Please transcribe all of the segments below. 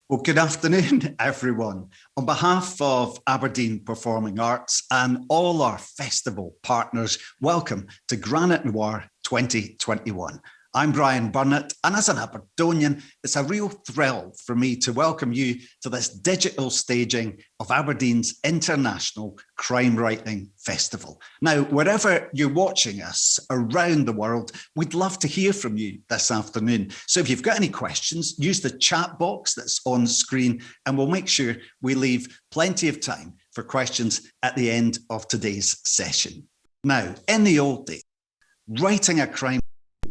Well, good afternoon, everyone. On behalf of Aberdeen Performing Arts and all our festival partners, welcome to Granite Noir 2021. I'm Brian Burnett, and as an Aberdonian, it's a real thrill for me to welcome you to this digital staging of Aberdeen's International Crime Writing Festival. Now, wherever you're watching us around the world, we'd love to hear from you this afternoon. So if you've got any questions, use the chat box that's on screen, and we'll make sure we leave plenty of time for questions at the end of today's session. Now, in the old days, writing a crime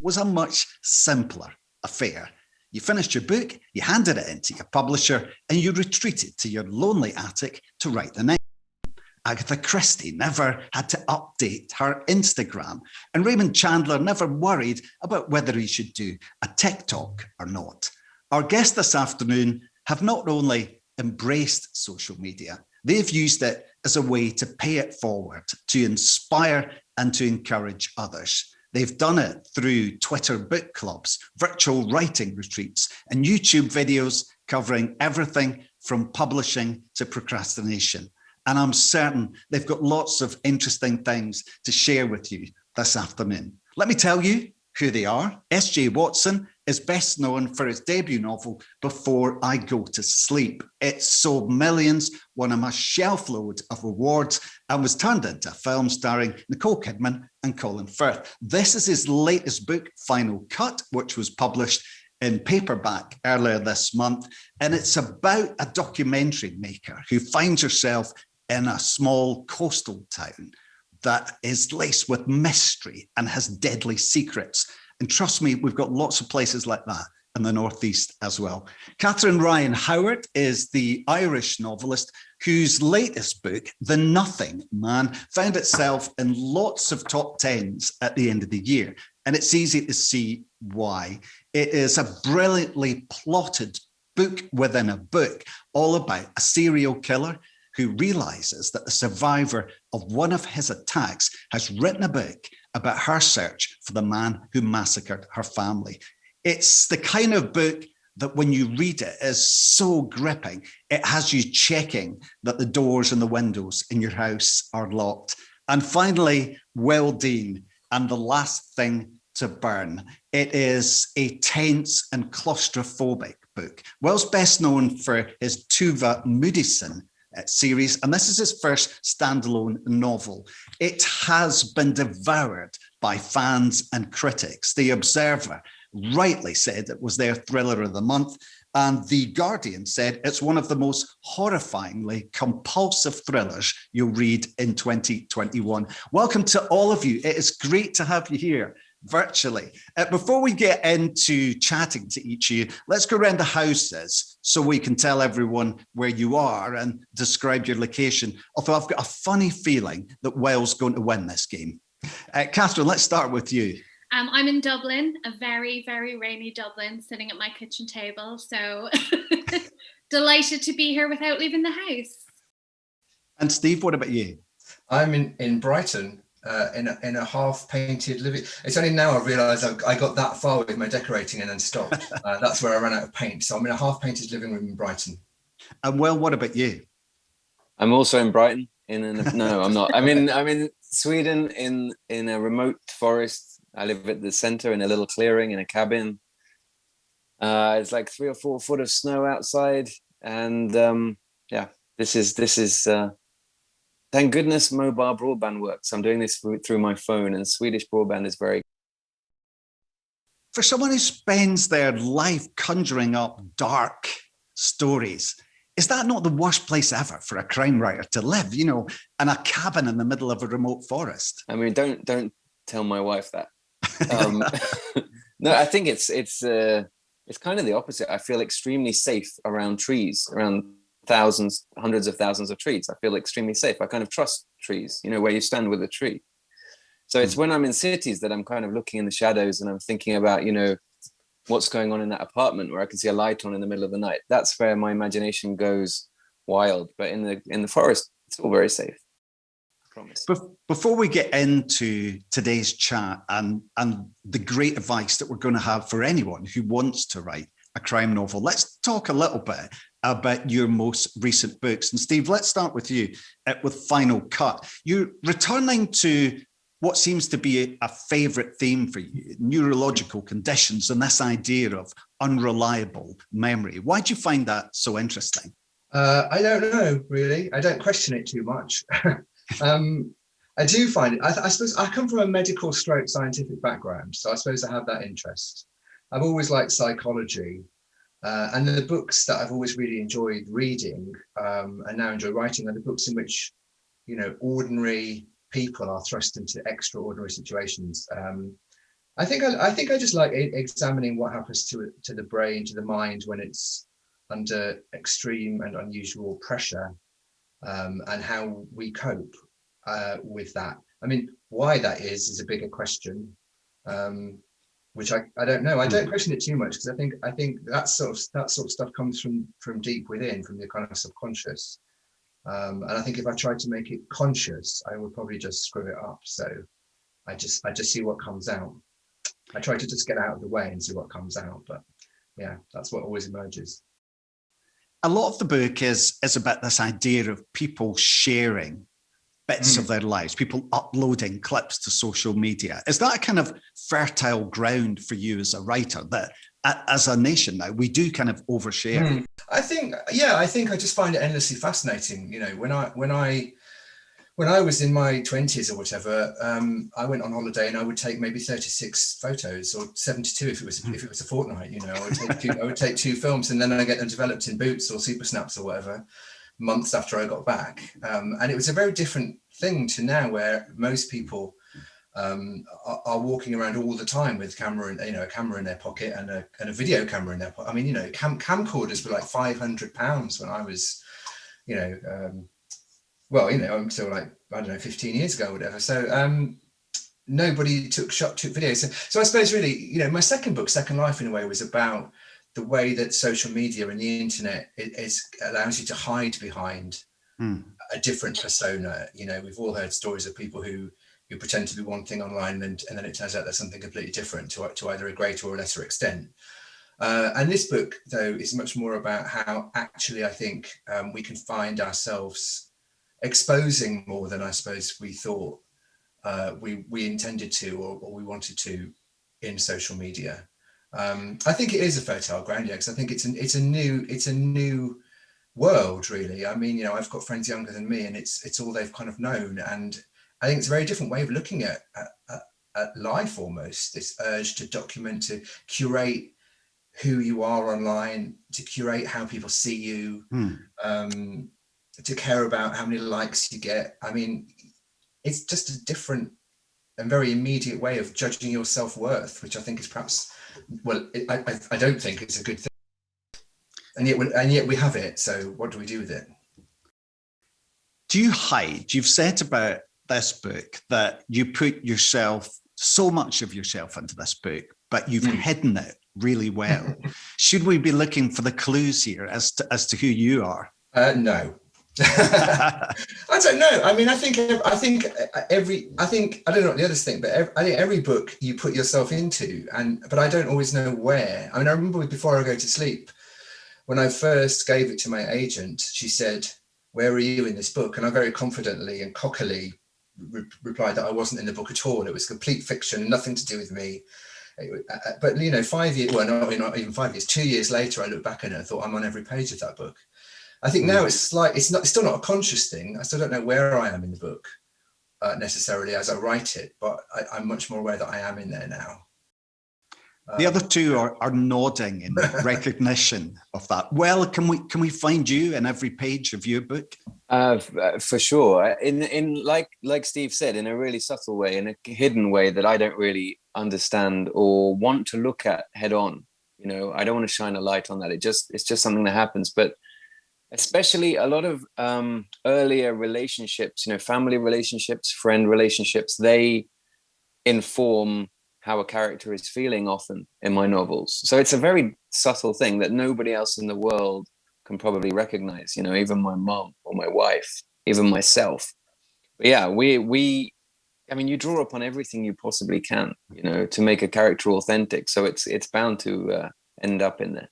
was a much simpler affair. You finished your book, you handed it in to your publisher, and you retreated to your lonely attic to write the next. Agatha Christie never had to update her Instagram, and Raymond Chandler never worried about whether he should do a TikTok or not. Our guests this afternoon have not only embraced social media, they've used it as a way to pay it forward, to inspire and to encourage others. They've done it through Twitter book clubs, virtual writing retreats, and YouTube videos covering everything from publishing to procrastination. And I'm certain they've got lots of interesting things to share with you this afternoon. Let me tell you who they are. S.J. Watson is best known for his debut novel, Before I Go to Sleep. It sold millions, won a shelf load of awards, and was turned into a film starring Nicole Kidman and Colin Firth. This is his latest book, Final Cut, which was published in paperback earlier this month. And it's about a documentary maker who finds herself in a small coastal town that is laced with mystery and has deadly secrets. And trust me, we've got lots of places like that in the Northeast as well. Catherine Ryan Howard is the Irish novelist whose latest book, The Nothing Man, found itself in lots of top tens at the end of the year. And it's easy to see why. It is a brilliantly plotted book within a book, all about a serial killer who realizes that the survivor of one of his attacks has written a book about her search for the man who massacred her family. It's the kind of book that when you read it is so gripping, it has you checking that the doors and the windows in your house are locked. And finally, Will Dean and The Last Thing to Burn. It is a tense and claustrophobic book. Will's best known for his Tuva Moodyson series, and this is his first standalone novel. It has been devoured by fans and critics. The Observer rightly said it was their thriller of the month, and The Guardian said it's one of the most horrifyingly compulsive thrillers you'll read in 2021. Welcome to all of you. It is great to have you here virtually. Before we get into chatting to each of you, let's go around the houses so we can tell everyone where you are and describe your location. Although I've got a funny feeling that Wales going to win this game. Catherine, let's start with you. I'm in Dublin, a very, very rainy Dublin, sitting at my kitchen table. So delighted to be here without leaving the house. And Steve, what about you? I'm in Brighton. In a half-painted living. It's only now I realise I got that far with my decorating and then stopped. That's where I ran out of paint. So I'm in a half-painted living room in Brighton. And Will, what about you? I'm also in Brighton. No, I'm not. I'm in Sweden in a remote forest. I live at the centre in a little clearing in a cabin. It's like 3 or 4 foot of snow outside, and this is. Thank goodness mobile broadband works. I'm doing this through my phone, and Swedish broadband is very. For someone who spends their life conjuring up dark stories, is that not the worst place ever for a crime writer to live? You know, in a cabin in the middle of a remote forest. I mean, don't tell my wife that. No, I think it's kind of the opposite. I feel extremely safe around trees, around thousands, hundreds of thousands of trees. I feel extremely safe. I kind of trust trees, you know, where you stand with a tree. So it's when I'm in cities that I'm kind of looking in the shadows and I'm thinking about, you know, what's going on in that apartment where I can see a light on in the middle of the night. That's where my imagination goes wild. But in the forest, it's all very safe. I promise. Before we get into today's chat and the great advice that we're going to have for anyone who wants to write a crime novel. Let's talk a little bit about your most recent books. And Steve, let's start with you with Final Cut. You're returning to what seems to be a favourite theme for you, neurological conditions and this idea of unreliable memory. Why do you find that so interesting? I don't know, really. I don't question it too much. I do find it, I suppose I come from a medical stroke scientific background, so I suppose I have that interest. I've always liked psychology, and the books that I've always really enjoyed reading and now enjoy writing are the books in which, you know, ordinary people are thrust into extraordinary situations. I think I just like examining what happens to the brain, to the mind when it's under extreme and unusual pressure, and how we cope with that. I mean, why that is a bigger question, which I don't know. I don't question it too much because I think that sort of stuff comes from deep within, from the kind of subconscious. And I think if I tried to make it conscious, I would probably just screw it up. So I just see what comes out. I try to just get out of the way and see what comes out. But yeah, that's what always emerges. A lot of the book is about this idea of people sharing bits of their lives, people uploading clips to social media. Is that a kind of fertile ground for you as a writer, that as a nation now, we do kind of overshare? I think I just find it endlessly fascinating. You know, when I was in my 20s or whatever, I went on holiday and I would take maybe 36 photos or 72 if it was a fortnight. You know, I would take two films and then I get them developed in Boots or Super Snaps or whatever months after I got back. And it was a very different thing to now, where most people are walking around all the time with a camera in their pocket and a video camera in their pocket. I mean, you know, camcorders were like £500 when I was, you know, well, you know, I'm still like, I don't know, 15 years ago or whatever. So nobody took videos. So I suppose really, you know, my second book, Second Life, in a way, was about the way that social media and the internet allows you to hide behind a different persona. You know, we've all heard stories of people who pretend to be one thing online and then it turns out they're something completely different to either a greater or a lesser extent. And this book, though, is much more about how actually I think we can find ourselves exposing more than I suppose we thought we intended to or we wanted to in social media. I think it is a fertile ground, yeah, because I think it's a new world, really. I mean, you know, I've got friends younger than me, and it's all they've kind of known, and I think it's a very different way of looking at life almost. This urge to document, to curate who you are online, to curate how people see you, to care about how many likes you get. I mean, it's just a different and very immediate way of judging your self-worth, which I think is perhaps, well, I don't think it's a good thing. And yet we have it. So what do we do with it? Do you hide? You've said about this book that you put so much of yourself into this book, but you've hidden it really well. Should we be looking for the clues here as to who you are? No. I don't know. I mean, I think I don't know what the others think, but I think every book you put yourself into, but I don't always know where. I mean, I remember before I go to sleep, when I first gave it to my agent, she said, "Where are you in this book?" And I very confidently and cockily replied that I wasn't in the book at all. It was complete fiction, nothing to do with me. But you know, 5 years, well, not even 5 years, 2 years later, I look back at it and thought I'm on every page of that book. I think now it's still not a conscious thing. I still don't know where I am in the book necessarily as I write it, but I'm much more aware that I am in there now. The other two are nodding in recognition of that. Well, can we find you in every page of your book? For sure. In like Steve said, in a really subtle way, in a hidden way that I don't really understand or want to look at head on. You know, I don't want to shine a light on that. It's just something that happens. But especially a lot of earlier relationships, you know, family relationships, friend relationships, they inform how a character is feeling often in my novels. So it's a very subtle thing that nobody else in the world can probably recognize, you know, even my mom or my wife, even myself. But yeah, I mean, you draw upon everything you possibly can, you know, to make a character authentic. So it's bound to end up in there.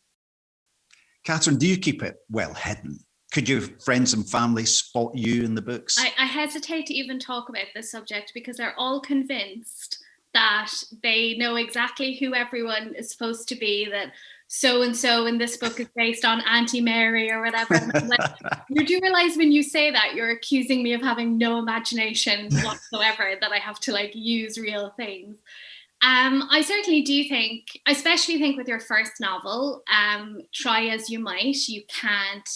Catherine, do you keep it well hidden? Could your friends and family spot you in the books? I hesitate to even talk about this subject because they're all convinced that they know exactly who everyone is supposed to be, that so-and-so in this book is based on Auntie Mary or whatever. And I'm like, you do realize when you say that, you're accusing me of having no imagination whatsoever, that I have to like use real things. I certainly do think, I especially think with your first novel, try as you might, you can't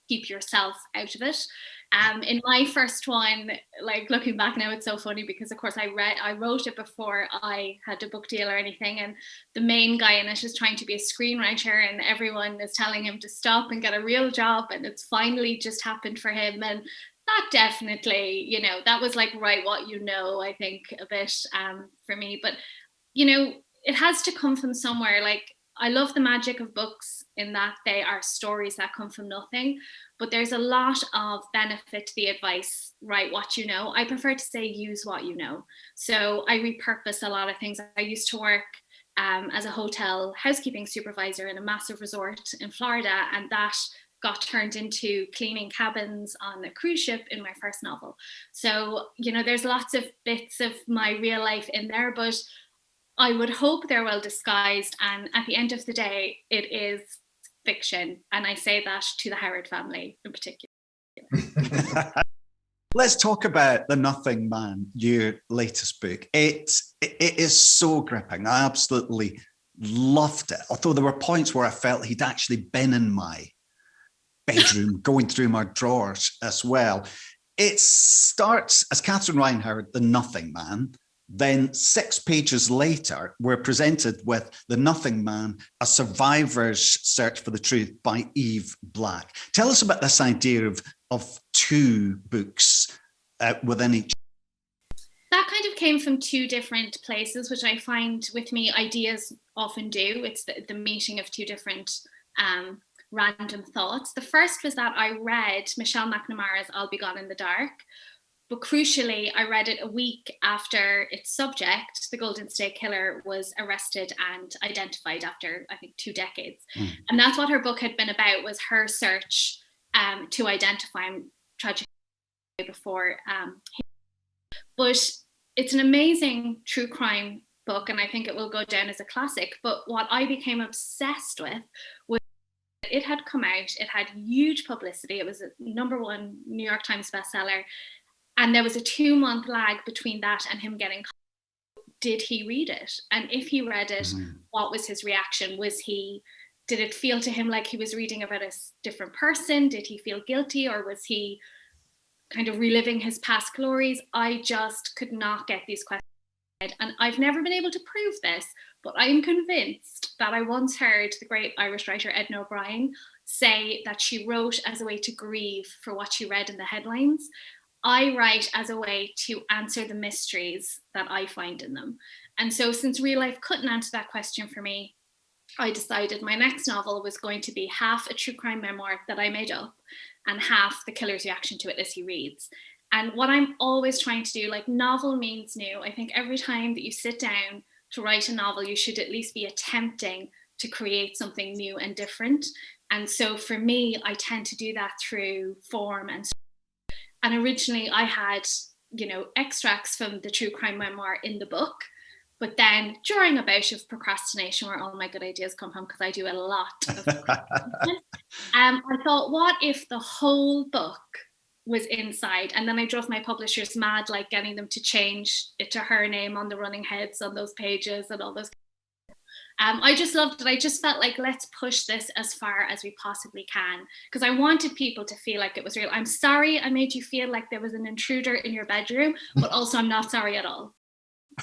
keep yourself out of it. In my first one, like looking back now, it's so funny because of course I wrote it before I had a book deal or anything, and the main guy in it is trying to be a screenwriter and everyone is telling him to stop and get a real job, and it's finally just happened for him. And that definitely, you know, that was like write what you know, I think a bit for me. But you know, it has to come from somewhere. Like, I love the magic of books in that they are stories that come from nothing, but there's a lot of benefit to the advice, write what you know. I prefer to say use what you know. So I repurpose a lot of things. I used to work as a hotel housekeeping supervisor in a massive resort in Florida, and that got turned into cleaning cabins on a cruise ship in my first novel. So, you know, there's lots of bits of my real life in there, but I would hope they're well disguised, and at the end of the day, it is fiction. And I say that to the Howard family in particular. Let's talk about The Nothing Man, your latest book. It is so gripping. I absolutely loved it. Although there were points where I felt he'd actually been in my bedroom, going through my drawers as well. It starts as Catherine Reinhard, The Nothing Man. Then 6 pages later, we're presented with The Nothing Man, A Survivor's Search for the Truth by Eve Black. Tell us about this idea of 2 books within each. That kind of came from 2 different places, which I find with me, ideas often do. It's the meeting of 2 different random thoughts. The first was that I read Michelle McNamara's I'll Be Gone in the Dark. But crucially, I read it a week after its subject, the Golden State Killer, was arrested and identified after, I think, 2 decades. And that's what her book had been about, was her search to identify him tragically before him. But it's an amazing true crime book, and I think it will go down as a classic. But what I became obsessed with was it had come out, it had huge publicity, it was a #1 New York Times bestseller. And there was a 2-month lag between that and him getting caught. Did he read it? And if he read it, what was his reaction? Did it feel to him like he was reading about a different person? Did he feel guilty, or was he kind of reliving his past glories? I just could not get these questions. And I've never been able to prove this, but I am convinced that I once heard the great Irish writer Edna O'Brien say that she wrote as a way to grieve for what she read in the headlines. I write as a way to answer the mysteries that I find in them. And so since real life couldn't answer that question for me, I decided my next novel was going to be half a true crime memoir that I made up and half the killer's reaction to it as he reads. And what I'm always trying to do, like, novel means new. I think every time that you sit down to write a novel, you should at least be attempting to create something new and different. And so for me, I tend to do that through form and originally I had, you know, extracts from the true crime memoir in the book, but then during a bout of procrastination, where all my good ideas come from, because I do a lot of procrastination, I thought, what if the whole book was inside? And then I drove my publishers mad, like getting them to change it to her name on the running heads on those pages and all those. I just loved it. I just felt like, let's push this as far as we possibly can, because I wanted people to feel like it was real. I'm sorry I made you feel like there was an intruder in your bedroom, but also I'm not sorry at all.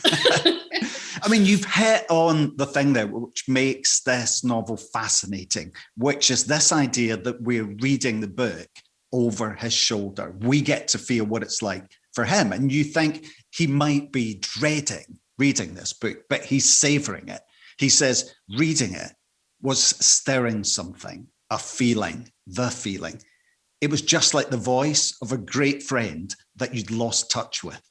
I mean, you've hit on the thing there which makes this novel fascinating, which is this idea that we're reading the book over his shoulder. We get to feel what it's like for him. And you think he might be dreading reading this book, but he's savoring it. He says reading it was stirring something, a feeling, the feeling. It was just like the voice of a great friend that you'd lost touch with.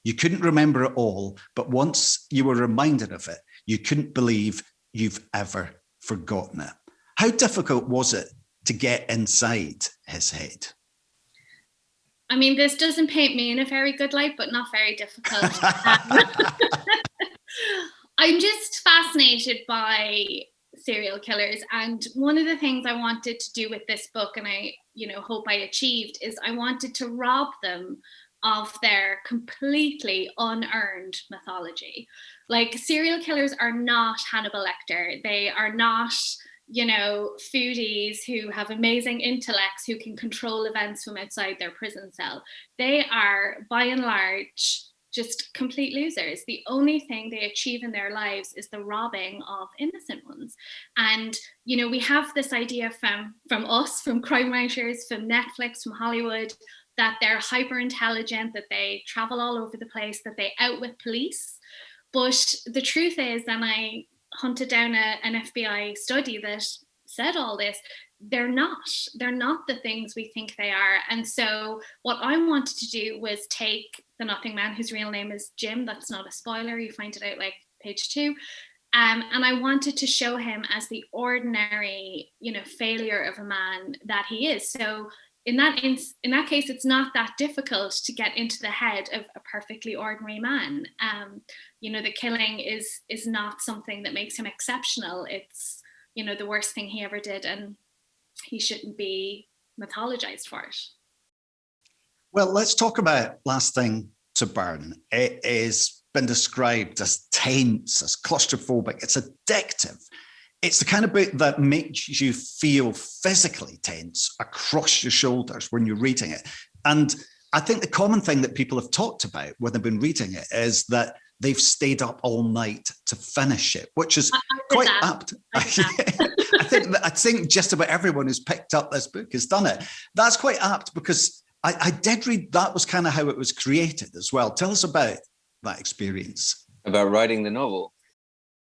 You couldn't remember it all, but once you were reminded of it, you couldn't believe you've ever forgotten it. How difficult was it to get inside his head? I mean, this doesn't paint me in a very good light, but not very difficult. I'm just fascinated by serial killers. And one of the things I wanted to do with this book, and I, hope I achieved, is I wanted to rob them of their completely unearned mythology. Like, serial killers are not Hannibal Lecter. They are not, foodies who have amazing intellects who can control events from outside their prison cell. They are, by and large, just complete losers. The only thing they achieve in their lives is the robbing of innocent ones. And, we have this idea from us, from crime writers, from Netflix, from Hollywood, that they're hyper intelligent, that they travel all over the place, that they outwit police. But the truth is, and I hunted down an FBI study that said all this, they're not the things we think they are. And so what I wanted to do was take the Nothing Man, whose real name is Jim. That's not a spoiler, you find it out like page 2. And I wanted to show him as the ordinary, failure of a man that he is. So in that case, it's not that difficult to get into the head of a perfectly ordinary man. The killing is not something that makes him exceptional. It's, the worst thing he ever did, and he shouldn't be mythologized for it. Well, let's talk about Last Thing to Burn. It has been described as tense, as claustrophobic. It's addictive. It's the kind of book that makes you feel physically tense across your shoulders when you're reading it. And I think the common thing that people have talked about when they've been reading it is that they've stayed up all night to finish it, which is quite apt. I think just about everyone who's picked up this book has done it. That's quite apt, because I did read that was kind of how it was created as well. Tell us about that experience. About writing the novel.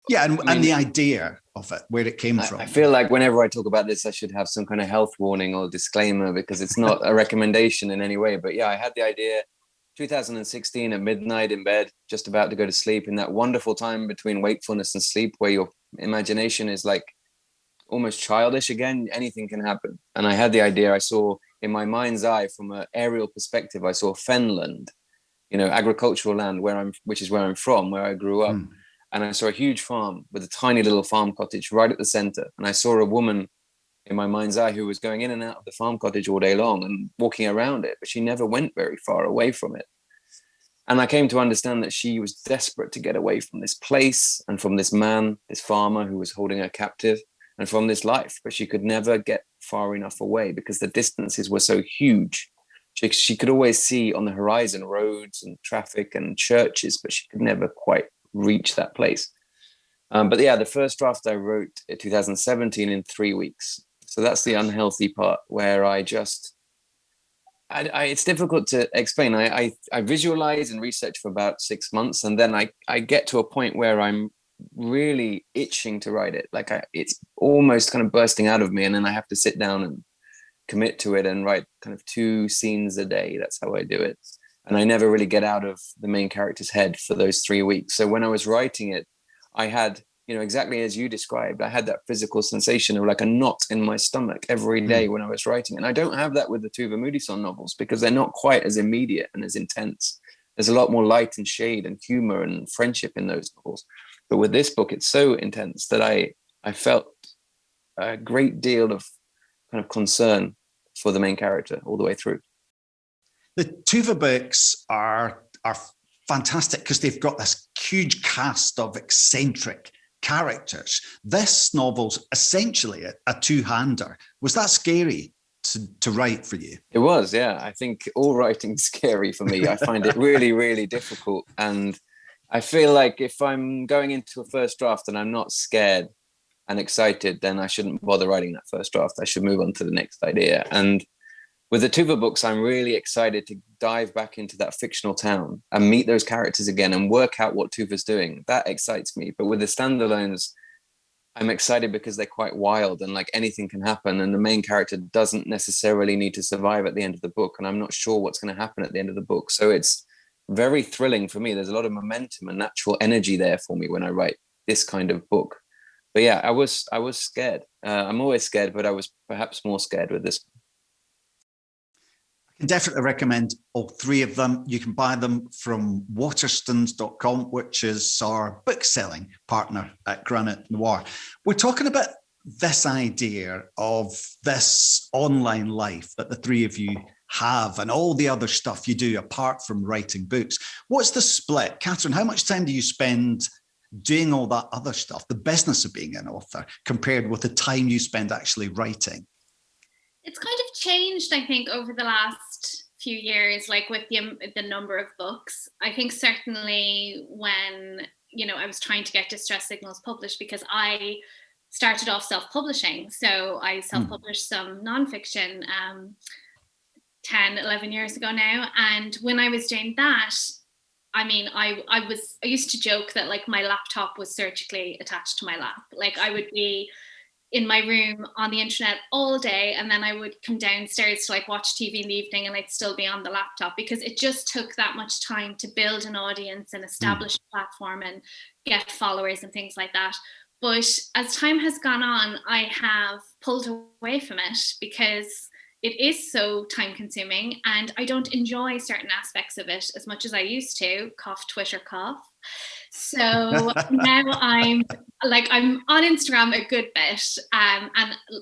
Yeah, and the idea of it, where it came from. I feel like whenever I talk about this, I should have some kind of health warning or disclaimer, because it's not a recommendation in any way. But yeah, I had the idea 2016 at midnight in bed, just about to go to sleep, in that wonderful time between wakefulness and sleep, where your imagination is like almost childish again. Anything can happen. And I had the idea, I saw in my mind's eye, from an aerial perspective, I saw fenland, agricultural land, which is where I'm from, where I grew up. And I saw a huge farm with a tiny little farm cottage right at the center. And I saw a woman in my mind's eye who was going in and out of the farm cottage all day long and walking around it, but she never went very far away from it. And I came to understand that she was desperate to get away from this place and from this man, this farmer who was holding her captive, and from this life, but she could never get far enough away because the distances were so huge. She could always see on the horizon roads and traffic and churches, but she could never quite reach that place. But yeah, the first draft I wrote in 2017 in 3 weeks. So that's the unhealthy part, where it's difficult to explain. I visualize and research for about 6 months, and then I get to a point where I'm really itching to write it. Like it's almost kind of bursting out of me, and then I have to sit down and commit to it and write kind of 2 scenes a day. That's how I do it. And I never really get out of the main character's head for those 3 weeks. So when I was writing it, I had, exactly as you described, I had that physical sensation of like a knot in my stomach every day when I was writing. And I don't have that with the Tuva Moodyson novels, because they're not quite as immediate and as intense. There's a lot more light and shade and humor and friendship in those novels. But with this book, it's so intense that I felt a great deal of kind of concern for the main character all the way through. The Tuva books are fantastic because they've got this huge cast of eccentric characters. This novel's essentially a two-hander. Was that scary to write for you? It was, yeah. I think all writing's scary for me. I find it really, really difficult. And I feel like if I'm going into a first draft and I'm not scared and excited, then I shouldn't bother writing that first draft. I should move on to the next idea. And with the Tuva books, I'm really excited to dive back into that fictional town and meet those characters again and work out what Tuva's doing. That excites me. But with the standalones, I'm excited because they're quite wild and like anything can happen. And the main character doesn't necessarily need to survive at the end of the book. And I'm not sure what's going to happen at the end of the book. So it's very thrilling for me. There's a lot of momentum and natural energy there for me when I write this kind of book. But yeah, I was scared. I'm always scared, but I was perhaps more scared with this. I can definitely recommend all three of them. You can buy them from waterstones.com, which is our book-selling partner at Granite Noir. We're talking about this idea of this online life that the three of you have and all the other stuff you do apart from writing books. What's the split? Catherine, how much time do you spend doing all that other stuff, the business of being an author, compared with the time you spend actually writing? It's kind of changed, I think, over the last few years, like with the number of books. I think certainly when, I was trying to get Distress Signals published, because I started off self-publishing. So I self-published some nonfiction 10, 11 years ago now. And when I was doing that, I used to joke that like my laptop was surgically attached to my lap. Like I would be in my room on the internet all day, and then I would come downstairs to like watch TV in the evening, and I'd still be on the laptop, because it just took that much time to build an audience and establish a platform and get followers and things like that. But as time has gone on, I have pulled away from it because it is so time consuming and I don't enjoy certain aspects of it as much as I used to. Cough, Twitter, cough. So now I'm on Instagram a good bit. And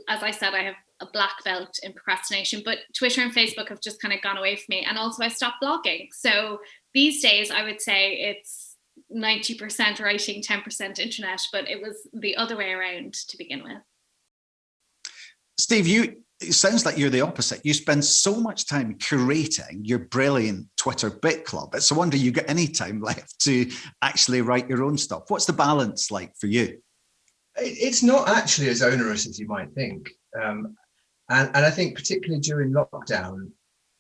as I said, I have a black belt in procrastination, but Twitter and Facebook have just kind of gone away from me. And also I stopped blogging. So these days I would say it's 90% writing, 10% internet, but it was the other way around to begin with. Steve, it sounds like you're the opposite. You spend so much time curating your brilliant Twitter Bit Club. It's a wonder you get any time left to actually write your own stuff. What's the balance like for you? It's not actually as onerous as you might think. And I think particularly during lockdown,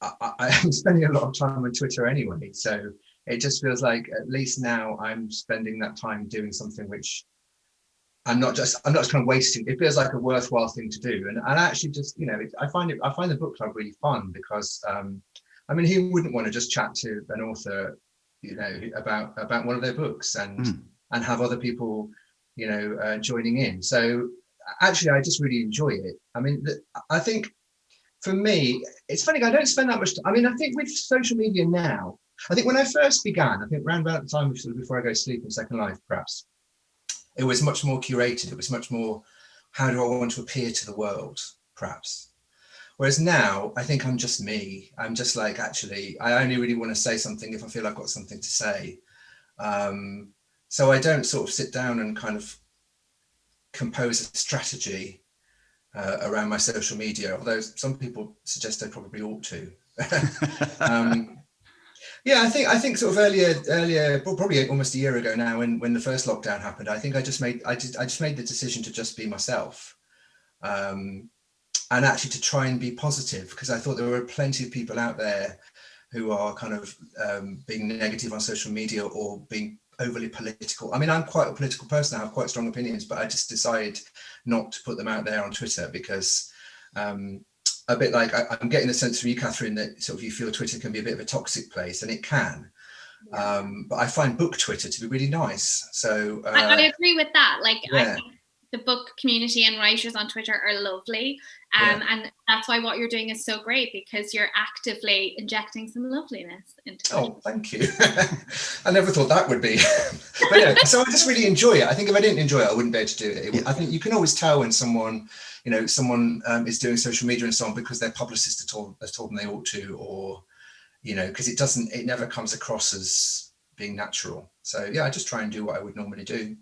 I'm spending a lot of time on Twitter anyway. So it just feels like at least now I'm spending that time doing something which I'm not just kind of wasting. It feels like a worthwhile thing to do. And actually just, I find the book club really fun because, who wouldn't want to just chat to an author, about one of their books and have other people, joining in. So actually, I just really enjoy it. I think for me, it's funny, I don't spend that much time. I think with social media now, I think when I first began, I think around about the time before I go to sleep in Second Life, perhaps, it was much more curated. It was much more, how do I want to appear to the world, perhaps? Whereas now, I think I'm just me. I'm just like, actually, I only really want to say something if I feel I've got something to say. So I don't sort of sit down and kind of compose a strategy around my social media, although some people suggest they probably ought to. Yeah, I think sort of earlier, probably almost a year ago now, when the first lockdown happened, I think I just made the decision to just be myself, and actually to try and be positive, because I thought there were plenty of people out there who are kind of being negative on social media or being overly political. I'm quite a political person. I have quite strong opinions, but I just decided not to put them out there on Twitter because a bit like I'm getting the sense from you, Catherine, that sort of you feel Twitter can be a bit of a toxic place, and it can. Yeah. But I find book Twitter to be really nice. So I agree with that. Like, yeah. I think the book community and writers on Twitter are lovely. And that's why what you're doing is so great, because you're actively injecting some loveliness into it. Oh, thank you. I never thought that would be. But yeah, so I just really enjoy it. I think if I didn't enjoy it, I wouldn't be able to do it. I think you can always tell when someone is doing social media and so on because their publicist has told them they ought to, or, because it never comes across as being natural. So yeah, I just try and do what I would normally do.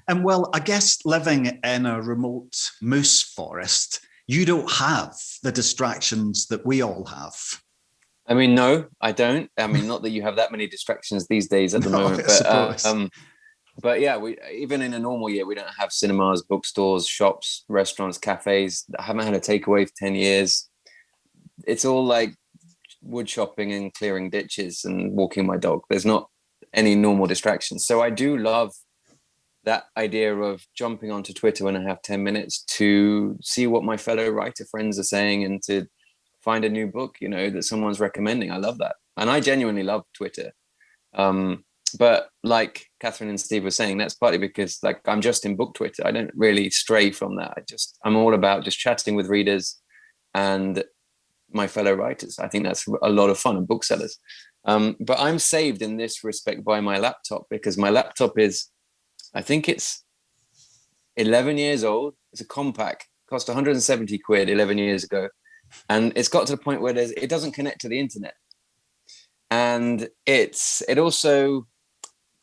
And well, I guess living in a remote moose forest, you don't have the distractions that we all have. No, I don't. Not that you have that many distractions these days at the moment, but yeah, we even in a normal year, we don't have cinemas, bookstores, shops, restaurants, cafes. I haven't had a takeaway for 10 years. It's all like wood chopping and clearing ditches and walking my dog. There's not any normal distractions. So I do love that idea of jumping onto Twitter when I have 10 minutes to see what my fellow writer friends are saying and to find a new book, that someone's recommending. I love that. And I genuinely love Twitter. But like Catherine and Steve were saying, that's partly because like I'm just in book Twitter. I don't really stray from that. I'm all about just chatting with readers and my fellow writers. I think that's a lot of fun, and booksellers. But I'm saved in this respect by my laptop, because my laptop is, I think it's 11 years old. It's a compact, cost 170 quid 11 years ago. And it's got to the point where it doesn't connect to the internet. And it also,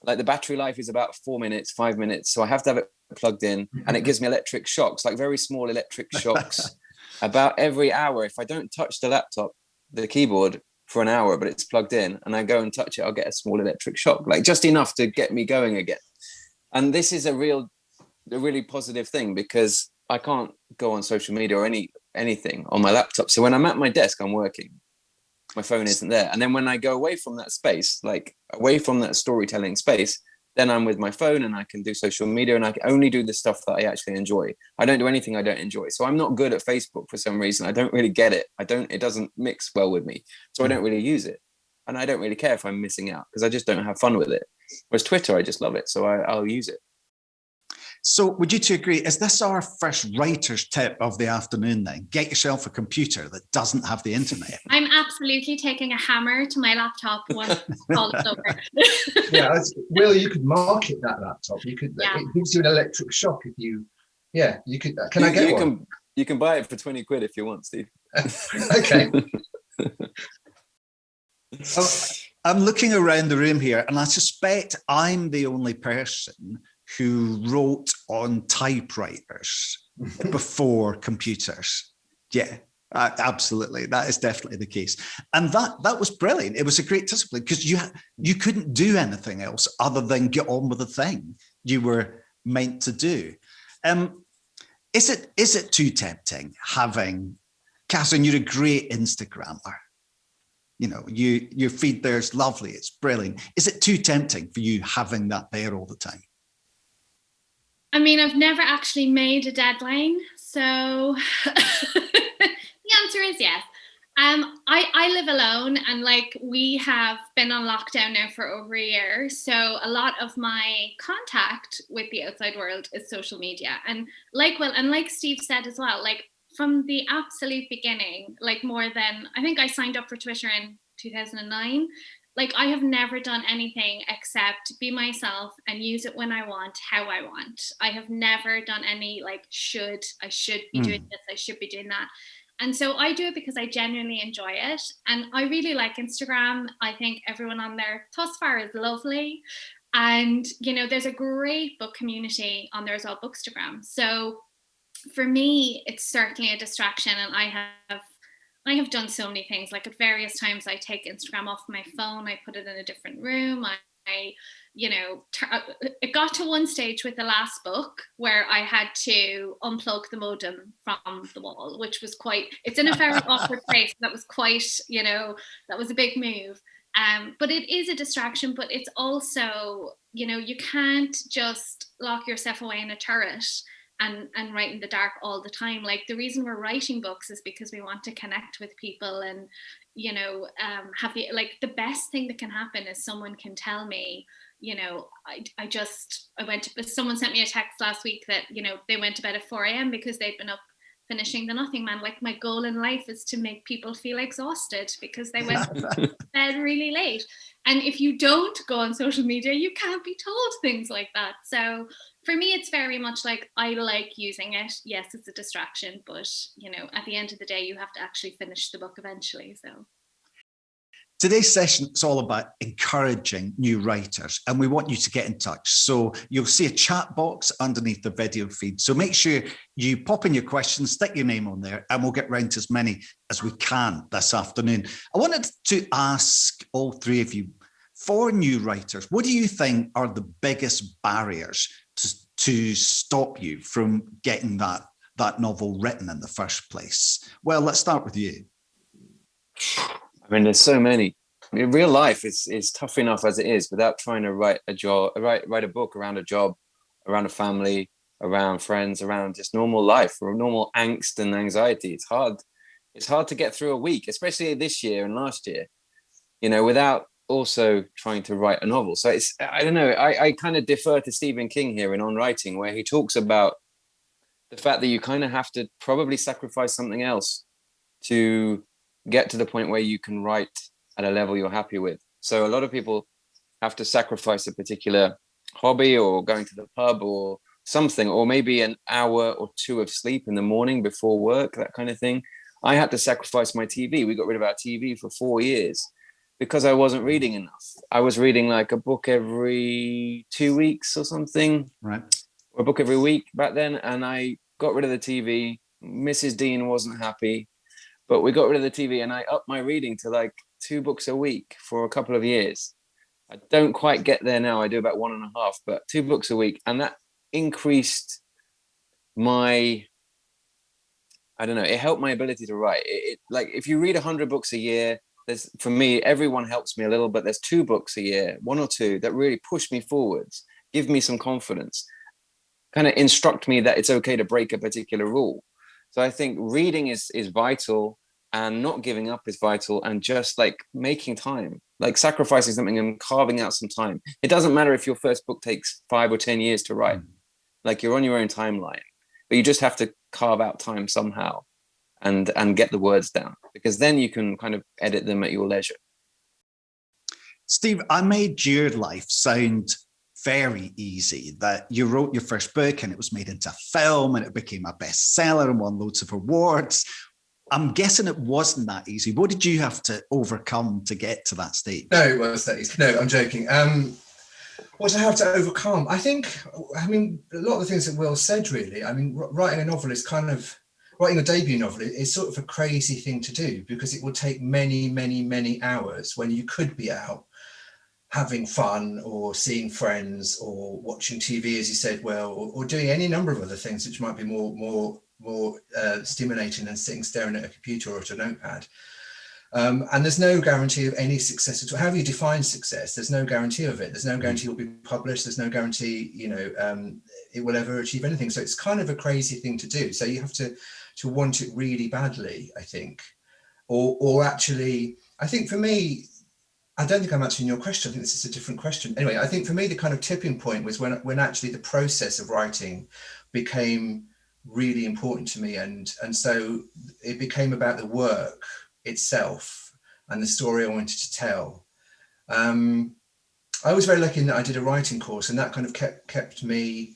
like, the battery life is about 4 minutes, 5 minutes. So I have to have it plugged in, and it gives me electric shocks, like very small electric shocks about every hour. If I don't touch the laptop, the keyboard for an hour, but it's plugged in, and I go and touch it, I'll get a small electric shock, like just enough to get me going again. And this is a really positive thing, because I can't go on social media or anything on my laptop. So when I'm at my desk, I'm working. My phone isn't there. And then when I go away from that space, like away from that storytelling space, then I'm with my phone and I can do social media, and I can only do the stuff that I actually enjoy. I don't do anything I don't enjoy. So I'm not good at Facebook for some reason. I don't really get it. It doesn't mix well with me. So I don't really use it. And I don't really care if I'm missing out, because I just don't have fun with it. Whereas Twitter, I just love it. So I'll use it. So would you two agree, is this our first writer's tip of the afternoon then? Get yourself a computer that doesn't have the internet. I'm absolutely taking a hammer to my laptop once all is over. Yeah, Will, you could market that laptop. You could. Yeah. It gives you an electric shock if you. Yeah, you could. Can I get one? You can buy it for 20 quid if you want, Steve. Okay. I'm looking around the room here, and I suspect I'm the only person who wrote on typewriters before computers. Yeah, absolutely. That is definitely the case. And that was brilliant. It was a great discipline, because you couldn't do anything else other than get on with the thing you were meant to do. Is it too tempting having, Catherine, you're a great Instagrammer. You know, your feed there's lovely. It's brilliant. Is it too tempting for you having that there all the time? I mean, I've never actually made a deadline, so the answer is yes. I live alone, and like, we have been on lockdown now for over a year, so a lot of my contact with the outside world is social media. And like Steve said as well, like from the absolute beginning, like more than, I think I signed up for Twitter in 2009. Like, I have never done anything except be myself and use it when I want, how I want. I have never done any like I should be doing this, I should be doing that. And so I do it because I genuinely enjoy it. And I really like Instagram. I think everyone on there thus far is lovely. And, you know, there's a great book community on there as well, Bookstagram. So for me, it's certainly a distraction. And I have done so many things. Like, at various times I take Instagram off my phone, I put it in a different room. It got to one stage with the last book where I had to unplug the modem from the wall, which was it's in a very awkward place. That was quite, that was a big move. But it is a distraction, but it's also, you can't just lock yourself away in a turret and write in the dark all the time. Like, the reason we're writing books is because we want to connect with people, and the best thing that can happen is someone can tell me, someone sent me a text last week that they went to bed at 4 a.m. because they'd been up finishing The Nothing Man. Like, my goal in life is to make people feel exhausted because they went to bed really late. And if you don't go on social media, you can't be told things like that. So for me, it's very much like, I like using it. Yes, it's a distraction, but at the end of the day, you have to actually finish the book eventually. So today's session is all about encouraging new writers, and we want you to get in touch. So you'll see a chat box underneath the video feed. So make sure you pop in your questions, stick your name on there, and we'll get round to as many as we can this afternoon. I wanted to ask all three of you, for new writers, what do you think are the biggest barriers to stop you from getting that novel written in the first place? Well, let's start with you. I mean, there's so many. I mean, real life is tough enough as it is, without trying to write a book around a job, around a family, around friends, around just normal life, or normal angst and anxiety. It's hard to get through a week, especially this year and last year, without also trying to write a novel. So it's, I don't know, I kind of defer to Stephen King here in On Writing, where he talks about the fact that you kind of have to probably sacrifice something else to get to the point where you can write at a level you're happy with. So a lot of people have to sacrifice a particular hobby or going to the pub or something, or maybe an hour or two of sleep in the morning before work, that kind of thing. I had to sacrifice my TV. We got rid of our TV for 4 years because I wasn't reading enough. I was reading like a book every 2 weeks or something, right? Or a book every week back then. And I got rid of the TV. Mrs. Dean wasn't happy, but we got rid of the TV and I upped my reading to like 2 books a week for a couple of years. I don't quite get there now. I do about 1.5, but 2 books a week. And that increased my, I don't know, it helped my ability to write. It like if you read 100 books a year, there's, for me, everyone helps me a little, but there's 2 books a year, 1 or 2 that really push me forwards, give me some confidence, kind of instruct me that it's okay to break a particular rule. So I think reading is vital, and not giving up is vital, and just like making time, like sacrificing something and carving out some time. It doesn't matter if your first book takes 5 or 10 years to write, like you're on your own timeline, but you just have to carve out time somehow and get the words down, because then you can kind of edit them at your leisure. Steve, I made your life sound very easy, that you wrote your first book and it was made into a film and it became a bestseller and won loads of awards. I'm guessing it wasn't that easy. What did you have to overcome to get to that stage? No, it was that easy. No, I'm joking. What I have to overcome, I mean, a lot of the things that Will said, really. I mean, writing a novel is kind of, writing a debut novel is sort of a crazy thing to do, because it will take many, many, many hours when you could be out having fun or seeing friends or watching TV, as you said, Will, or doing any number of other things which might be more stimulating than sitting staring at a computer or at a notepad. And there's no guarantee of any success at all. However you define success, there's no guarantee of it. There's no guarantee it will be published. There's no guarantee, it will ever achieve anything. So it's kind of a crazy thing to do. So you have to want it really badly, I think. Or actually, I think for me, I don't think I'm answering your question. I think this is a different question. Anyway, I think for me, the kind of tipping point was when actually the process of writing became really important to me. And so it became about the work itself and the story I wanted to tell. I was very lucky in that I did a writing course, and that kind of kept me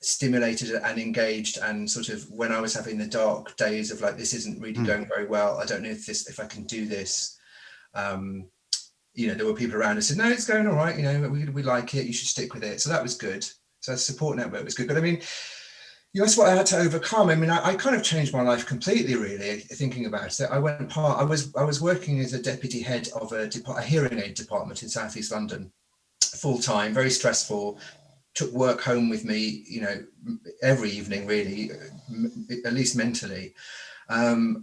stimulated and engaged. And sort of when I was having the dark days of like, this isn't really going very well, I don't know if I can do this. There were people around who said, no, it's going all right. We like it. You should stick with it. So that was good. So the support network was good. But I mean, you asked what I had to overcome. I mean, I kind of changed my life completely, really, thinking about it. I was working as a deputy head of a hearing aid department in South East London, full time, very stressful. Took work home with me, every evening, really, at least mentally.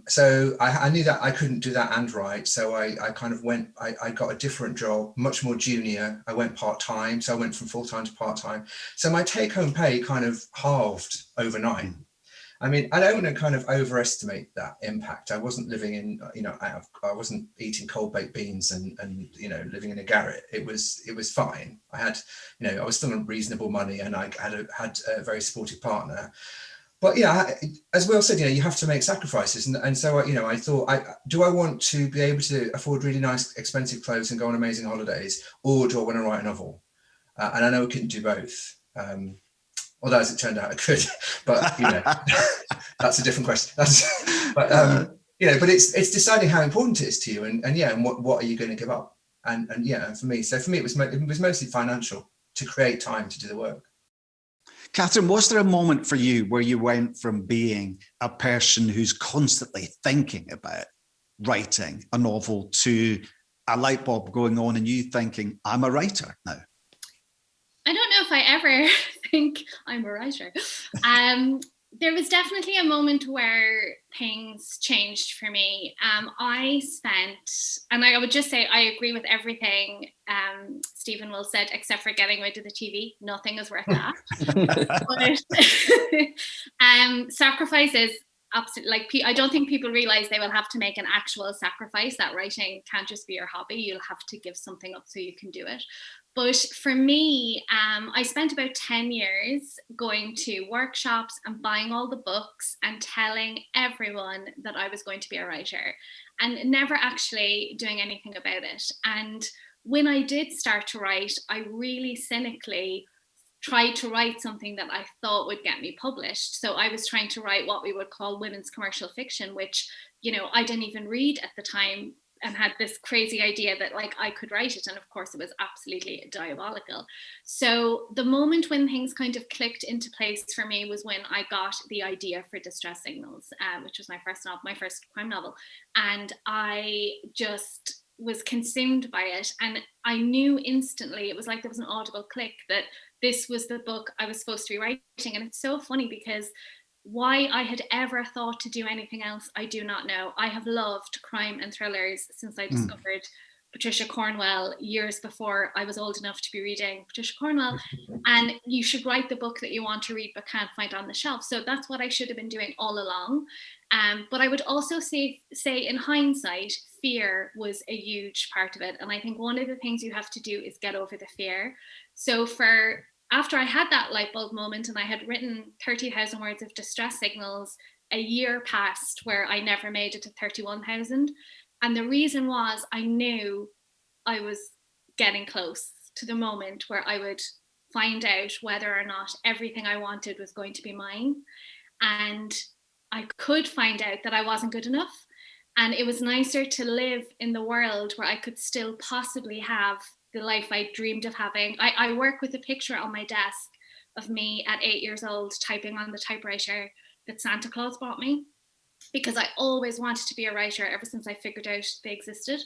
So I knew that I couldn't do that and write. So I kind of went, I got a different job, much more junior. I went part-time. So I went from full-time to part-time. So my take-home pay kind of halved overnight. I mean, I don't want to kind of overestimate that impact. I wasn't living in, I wasn't eating cold baked beans and living in a garret. It was fine. I had, I was still on reasonable money, and I had a very supportive partner. But yeah, as Will said, you have to make sacrifices. And so, I thought, do I want to be able to afford really nice, expensive clothes and go on amazing holidays, or do I want to write a novel? And I know I couldn't do both. Although, as it turned out, I could. But, that's a different question. But it's deciding how important it is to you, and what are you going to give up? And for me, it was mostly financial, to create time to do the work. Catherine, was there a moment for you where you went from being a person who's constantly thinking about writing a novel to a light bulb going on and you thinking, I'm a writer now? I don't know if I ever think I'm a writer. There was definitely a moment where things changed for me. I would just say I agree with everything Stephen Will said, except for getting rid of the TV. Nothing is worth that. But, sacrifices, Absolutely. Like, I don't think people realize they will have to make an actual sacrifice, that writing can't just be your hobby. You'll have to give something up so you can do it. But for me, I spent about 10 years going to workshops and buying all the books and telling everyone that I was going to be a writer, and never actually doing anything about it. And when I did start to write, I really cynically tried to write something that I thought would get me published. So I was trying to write what we would call women's commercial fiction, which, you know, I didn't even read at the time, and had this crazy idea that like I could write it. And of course it was absolutely diabolical. So the moment when things kind of clicked into place for me was when I got the idea for Distress Signals, which was my first novel, my first crime novel. And I just was consumed by it. And I knew instantly, it was like there was an audible click, that this was the book I was supposed to be writing. And it's so funny because why I had ever thought to do anything else, I do not know. I have loved crime and thrillers since I discovered Patricia Cornwell years before I was old enough to be reading Patricia Cornwell. And you should write the book that you want to read but can't find on the shelf. So that's what I should have been doing all along. But I would also say in hindsight, fear was a huge part of it. And I think one of the things you have to do is get over the fear. So after I had that light bulb moment and I had written 30,000 words of Distress Signals, a year passed where I never made it to 31,000. And the reason was I knew I was getting close to the moment where I would find out whether or not everything I wanted was going to be mine. And I could find out that I wasn't good enough. And it was nicer to live in the world where I could still possibly have the life I dreamed of having. I work with a picture on my desk of me at 8 years old typing on the typewriter that Santa Claus bought me, because I always wanted to be a writer ever since I figured out they existed.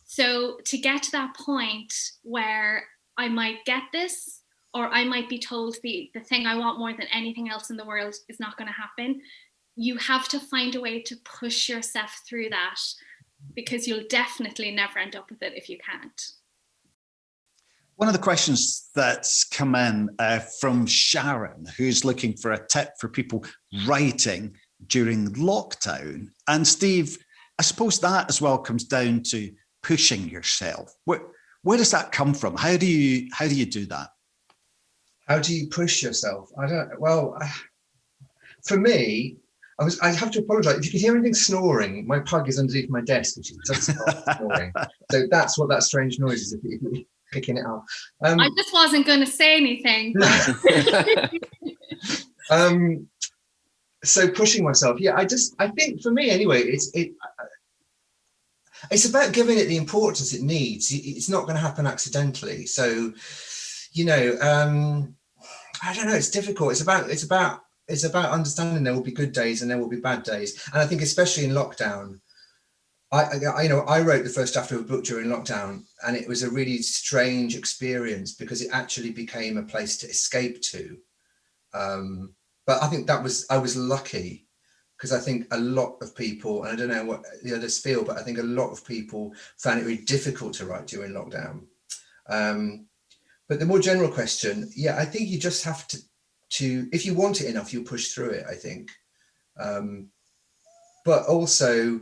So to get to that point where I might get this, or I might be told the thing I want more than anything else in the world is not going to happen, you have to find a way to push yourself through that, because you'll definitely never end up with it if you can't. One of the questions that's come in from Sharon, who's looking for a tip for people writing during lockdown. And Steve, I suppose that as well comes down to pushing yourself. Where does that come from? How do you do that? How do you push yourself? For me, I have to apologise. If you can hear anything snoring, my pug is underneath my desk, which doesn't stop snoring. So that's what that strange noise is. If you're picking it up. I just wasn't going to say anything. So pushing myself, I think for me anyway, it's about giving it the importance it needs. It's not going to happen accidentally. So, I don't know. It's difficult. It's about understanding there will be good days and there will be bad days. And I think especially in lockdown, I wrote the first draft of a book during lockdown, and it was a really strange experience because it actually became a place to escape to. But I think I was lucky, because I think a lot of people, and I don't know what the others feel, but I think a lot of people found it really difficult to write during lockdown. But the more general question, I think you just have to if you want it enough, you'll push through it, I think. But also,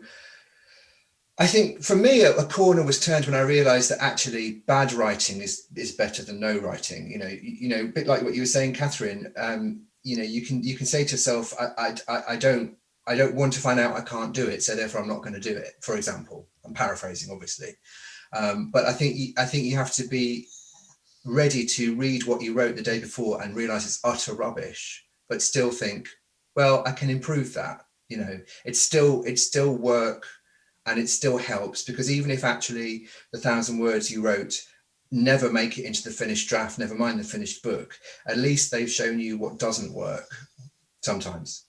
I think for me, a corner was turned when I realized that actually bad writing is better than no writing. A bit like what you were saying, Catherine. You can say to yourself, I don't want to find out I can't do it, so therefore I'm not going to do it. For example, I'm paraphrasing, obviously, but I think you have to be ready to read what you wrote the day before and realize it's utter rubbish, but still think, well, I can improve that. It's still work, and it still helps, because even if actually the 1,000 words you wrote never make it into the finished draft, never mind the finished book, at least they've shown you what doesn't work sometimes.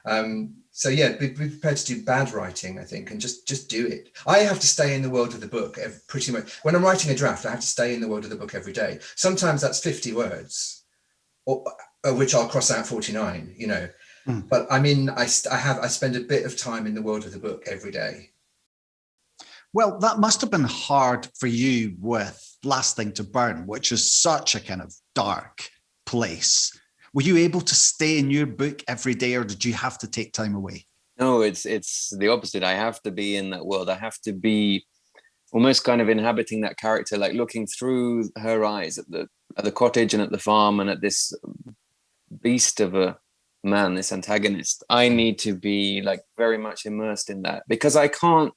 Be prepared to do bad writing, I think, and just do it. I have to stay in the world of the book pretty much. When I'm writing a draft, I have to stay in the world of the book every day. Sometimes that's 50 words, or which I'll cross out 49, But I mean, I spend a bit of time in the world of the book every day. Well, that must have been hard for you with Last Thing to Burn, which is such a kind of dark place. Were you able to stay in your book every day, or did you have to take time away? No, it's the opposite. I have to be in that world. I have to be almost kind of inhabiting that character, like looking through her eyes at the cottage and at the farm and at this beast of a man, this antagonist. I need to be like very much immersed in that, because I can't,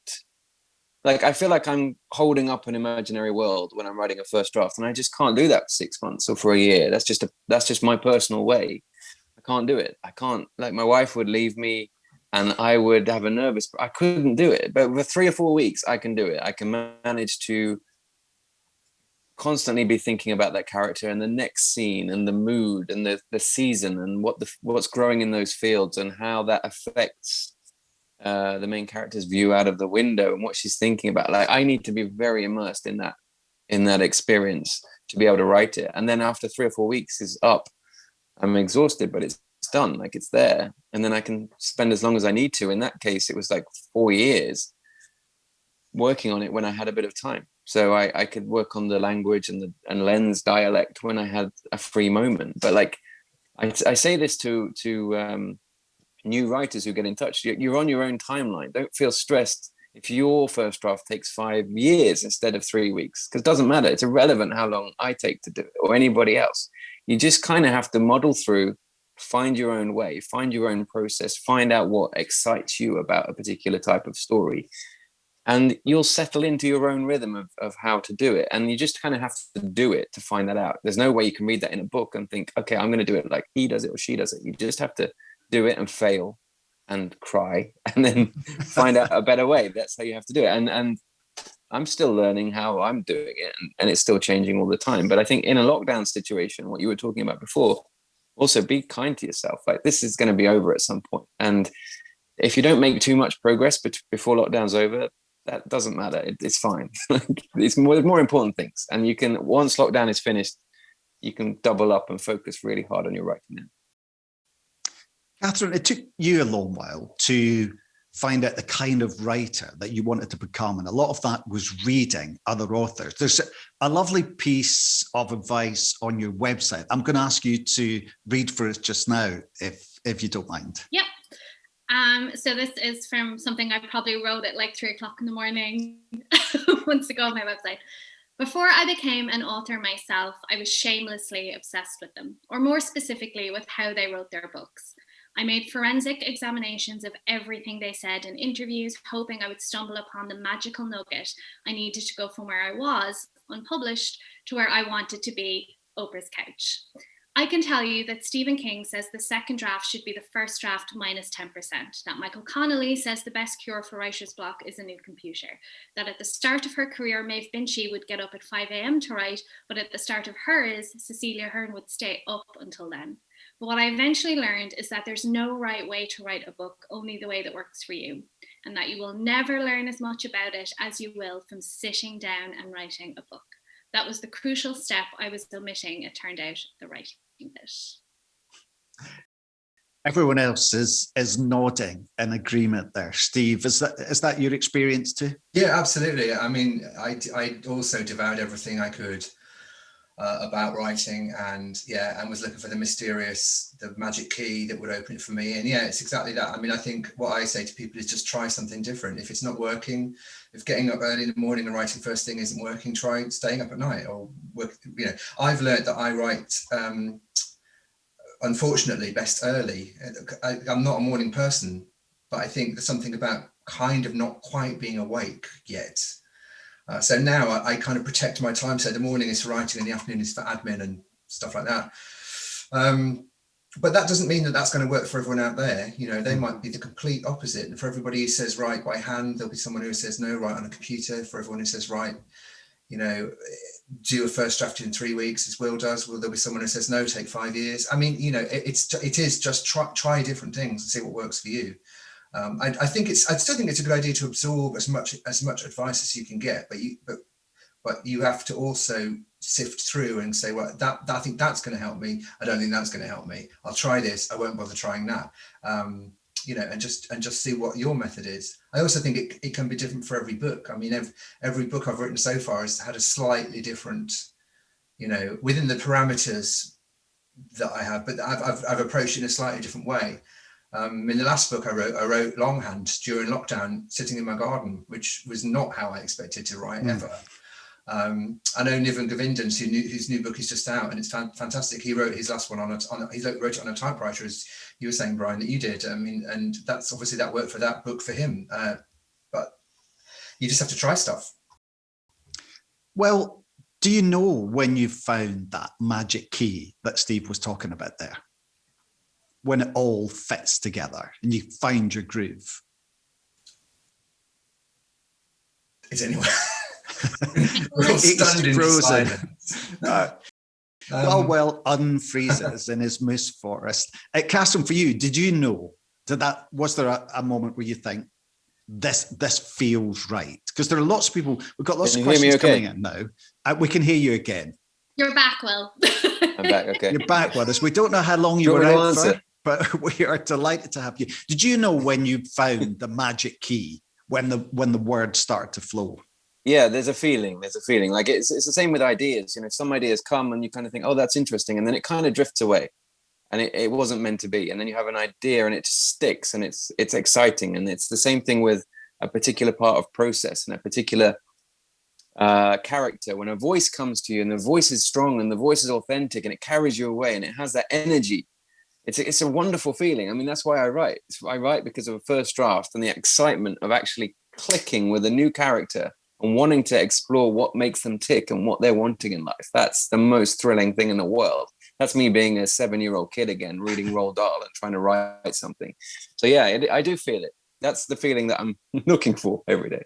like, I feel like I'm holding up an imaginary world when I'm writing a first draft, and I just can't do that for 6 months or for a year. That's just my personal way. I can't do it. I can't, like, my wife would leave me and I would have a nervous, I couldn't do it. But for 3 or 4 weeks, I can do it. I can manage to constantly be thinking about that character and the next scene and the mood and the season and what's growing in those fields and how that affects the main character's view out of the window and what she's thinking about. Like, I need to be very immersed in that experience to be able to write it. And then after 3 or 4 weeks is up, I'm exhausted, but it's done, like it's there. And then I can spend as long as I need to. In that case, it was like 4 years working on it when I had a bit of time. So I could work on the language and lens dialect when I had a free moment. But like, I say this to new writers who get in touch. You're on your own timeline. Don't feel stressed if your first draft takes 5 years instead of 3 weeks, because it doesn't matter. It's irrelevant how long I take to do it or anybody else. You just kind of have to muddle through, find your own way, find your own process, find out what excites you about a particular type of story. And you'll settle into your own rhythm of how to do it. And you just kind of have to do it to find that out. There's no way you can read that in a book and think, okay, I'm going to do it like he does it or she does it. You just have to do it and fail and cry and then find out a better way. That's how you have to do it. And I'm still learning how I'm doing it, and it's still changing all the time. But I think in a lockdown situation, what you were talking about before, also be kind to yourself. Like, this is going to be over at some point. And if you don't make too much progress before lockdown's over, that doesn't matter. It's fine. It's more important things. And you can, once lockdown is finished, you can double up and focus really hard on your writing now. Catherine, it took you a long while to find out the kind of writer that you wanted to become. And a lot of that was reading other authors. There's a lovely piece of advice on your website. I'm going to ask you to read for us just now, if you don't mind. Yep. So this is from something I probably wrote at like 3 o'clock in the morning months ago on my website. Before I became an author myself, I was shamelessly obsessed with them, or more specifically with how they wrote their books. I made forensic examinations of everything they said in interviews, hoping I would stumble upon the magical nugget I needed to go from where I was, unpublished, to where I wanted to be, Oprah's couch. I can tell you that Stephen King says the second draft should be the first draft minus 10%, that Michael Connolly says the best cure for writer's block is a new computer, that at the start of her career, Maeve Binchy would get up at 5 a.m. to write, but at the start of hers, Cecilia Hearn would stay up until then. But what I eventually learned is that there's no right way to write a book, only the way that works for you, and that you will never learn as much about it as you will from sitting down and writing a book. That was the crucial step I was omitting, it turned out, the writing bit. Everyone else is nodding in agreement there. Steve, is that your experience too? Yeah, absolutely. I mean, I also devoured everything I could about writing, and was looking for the magic key that would open it for me. And yeah, it's exactly that. I mean, I think what I say to people is just try something different. If it's not working, if getting up early in the morning and writing first thing isn't working, try staying up at night or work. You know, I've learned that I write, unfortunately, best early. I'm not a morning person, but I think there's something about kind of not quite being awake yet. So now I kind of protect my time. So the morning is for writing and the afternoon is for admin and stuff like that. But that doesn't mean that that's going to work for everyone out there. You know, they might be the complete opposite. And for everybody who says write by hand, there'll be someone who says no, write on a computer. For everyone who says write, you know, do a first draft in 3 weeks, as Will does. Well, there'll be someone who says no, take 5 years. I mean, you know, it is just try different things and see what works for you. I still think it's a good idea to absorb as much advice as you can get, but you have to also sift through and say, well, I think that's going to help me. I don't think that's going to help me. I'll try this. I won't bother trying that. You know, and just see what your method is. I also think it can be different for every book. I mean, every book I've written so far has had a slightly different, you know, within the parameters that I have, but I've approached it in a slightly different way. In the last book I wrote longhand during lockdown, sitting in my garden, which was not how I expected to write ever. I know Niven Govindan, whose new book is just out, and it's fantastic. He wrote his last one wrote it on a typewriter, as you were saying, Brian, that you did. I mean, and that's obviously that worked for that book for him. But you just have to try stuff. Well, do you know when you found that magic key that Steve was talking about there? When it all fits together and you find your groove? Is anyone? We're all stunned in silence. No. Well, unfreeze us in his moose forest. Catherine, for you, did you know was there a moment where you think this feels right? Because there are lots of people, we've got lots of questions coming in now. We can hear you again. You're back, Will. I'm back, okay. You're back with us. We don't know how long you were out for, but we are delighted to have you. Did you know when you found the magic key, when the words started to flow? Yeah, there's a feeling. Like it's the same with ideas. You know, some ideas come and you kind of think, oh, that's interesting. And then it kind of drifts away and it wasn't meant to be. And then you have an idea and it just sticks and it's exciting. And it's the same thing with a particular part of process and a particular character. When a voice comes to you and the voice is strong and the voice is authentic and it carries you away and it has that energy, it's a wonderful feeling. I mean, that's why I write. I write because of a first draft and the excitement of actually clicking with a new character and wanting to explore what makes them tick and what they're wanting in life. That's the most thrilling thing in the world. That's me being a 7-year-old kid again, reading Roald Dahl and trying to write something. So yeah, I do feel it. That's the feeling that I'm looking for every day.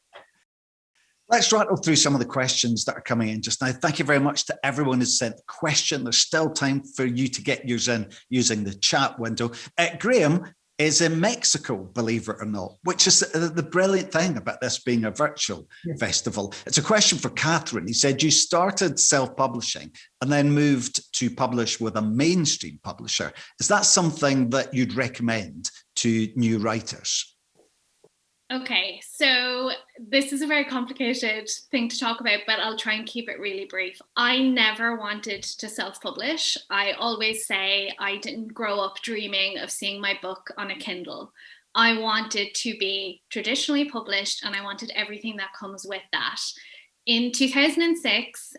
Let's rattle through some of the questions that are coming in just now. Thank you very much to everyone who's sent a question. There's still time for you to get yours in using the chat window. Graham is in Mexico, believe it or not, which is the brilliant thing about this being a virtual festival. It's a question for Catherine. He said, you started self-publishing and then moved to publish with a mainstream publisher. Is that something that you'd recommend to new writers? Okay, so this is a very complicated thing to talk about, but I'll try and keep it really brief. I never wanted to self-publish. I always say I didn't grow up dreaming of seeing my book on a Kindle. I wanted to be traditionally published and I wanted everything that comes with that. In 2006,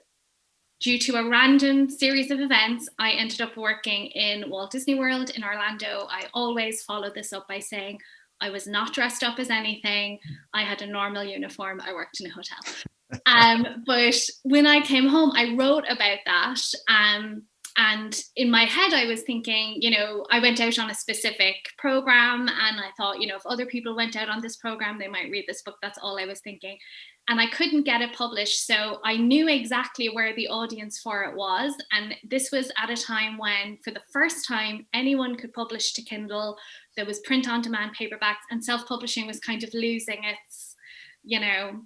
due to a random series of events, I ended up working in Walt Disney World in Orlando. I always follow this up by saying, I was not dressed up as anything. I had a normal uniform. I worked in a hotel. But when I came home, I wrote about that. And in my head, I was thinking, you know, I went out on a specific program and I thought, you know, if other people went out on this program, they might read this book. That's all I was thinking. And I couldn't get it published. So I knew exactly where the audience for it was. And this was at a time when, for the first time, anyone could publish to Kindle. There was print on demand paperbacks, and self-publishing was kind of losing its, you know,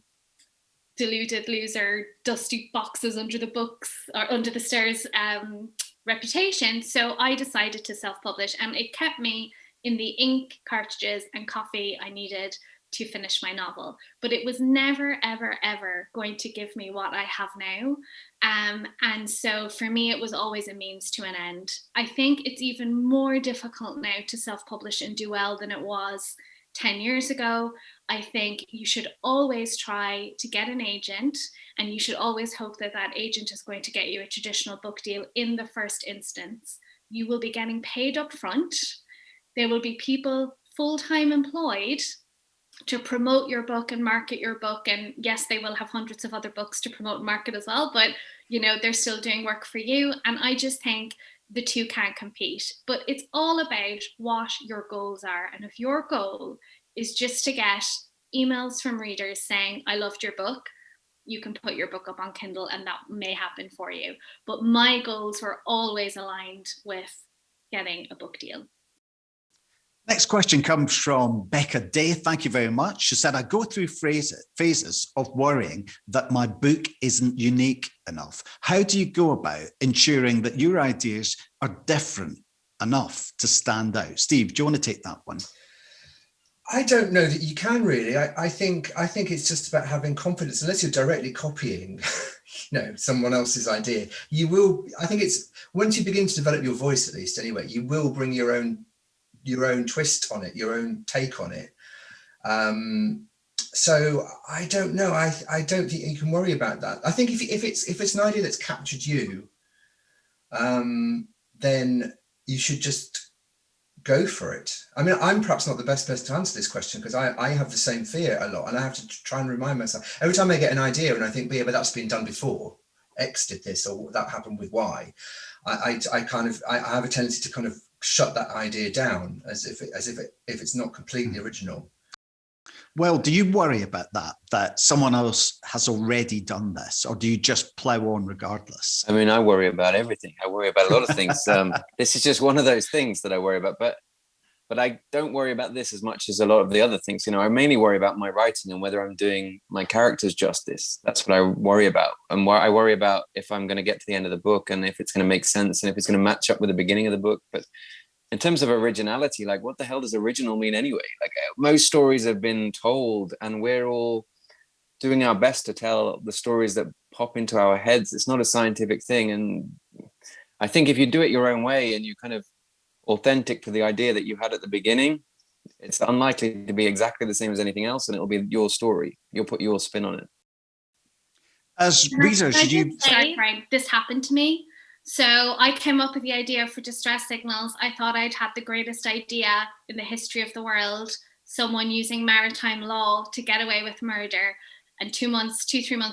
deluded loser, dusty boxes under the books or under the stairs reputation. So I decided to self-publish, and it kept me in the ink, cartridges and coffee I needed to finish my novel. But it was never, ever, ever going to give me what I have now. And so for me, it was always a means to an end. I think it's even more difficult now to self-publish and do well than it was 10 years ago. I think you should always try to get an agent, and you should always hope that that agent is going to get you a traditional book deal in the first instance. You will be getting paid up front. There will be people full-time employed to promote your book and market your book. And yes, they will have hundreds of other books to promote and market as well, but you know, they're still doing work for you. And I just think the two can't compete, but it's all about what your goals are. And if your goal is just to get emails from readers saying, I loved your book, you can put your book up on Kindle and that may happen for you. But my goals were always aligned with getting a book deal. Next question comes from Becca Day. Thank you very much. She said, I go through phases of worrying that my book isn't unique enough. How do you go about ensuring that your ideas are different enough to stand out? Steve, do you want to take that one? I don't know that you can really. I think it's just about having confidence. Unless you're directly copying, someone else's idea, you will. I think it's once you begin to develop your voice, at least anyway, you will bring your own your own twist on it, your own take on it. So I don't know. I don't think you can worry about that. I think if it's an idea that's captured you, then you should just go for it. I mean, I'm perhaps not the best person to answer this question, because I have the same fear a lot, and I have to try and remind myself every time I get an idea and I think, yeah, but that's been done before. X did this, or that happened with Y. I have a tendency to kind of shut that idea down as if it's not completely original. Well, do you worry about that someone else has already done this, or do you just plow on regardless? I mean, I worry about everything. I worry about a lot of things. This is just one of those things that I worry about, but I don't worry about this as much as a lot of the other things. You know, I mainly worry about my writing and whether I'm doing my characters justice. That's what I worry about. And I worry about if I'm going to get to the end of the book and if it's going to make sense and if it's going to match up with the beginning of the book. But in terms of originality, like, what the hell does original mean anyway? Like, most stories have been told and we're all doing our best to tell the stories that pop into our heads. It's not a scientific thing. And I think if you do it your own way and you kind of authentic to the idea that you had at the beginning, it's unlikely to be exactly the same as anything else, and it'll be your story. You'll put your spin on it. As readers, should you say, right, this happened to me. So I came up with the idea for distress signals. I thought I'd had the greatest idea in the history of the world, someone using maritime law to get away with murder. And 3 months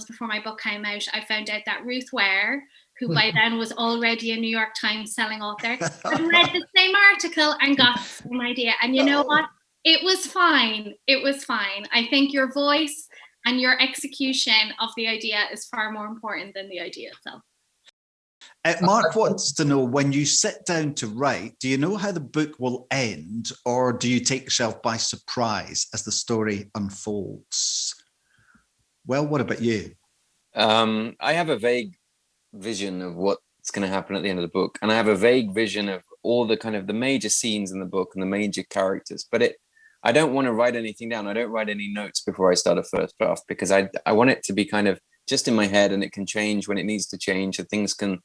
before my book came out, I found out that Ruth Ware, who by then was already a New York Times selling author, had read the same article and got the same idea. And you know what? It was fine. It was fine. I think your voice and your execution of the idea is far more important than the idea itself. Mark wants to know, when you sit down to write, do you know how the book will end, or do you take yourself by surprise as the story unfolds? Well, what about you? I have a vague vision of what's going to happen at the end of the book, and I have a vague vision of all the kind of the major scenes in the book and the major characters, but I don't want to write anything down. I don't write any notes before I start a first draft, because I want it to be kind of just in my head, and it can change when it needs to change, and things can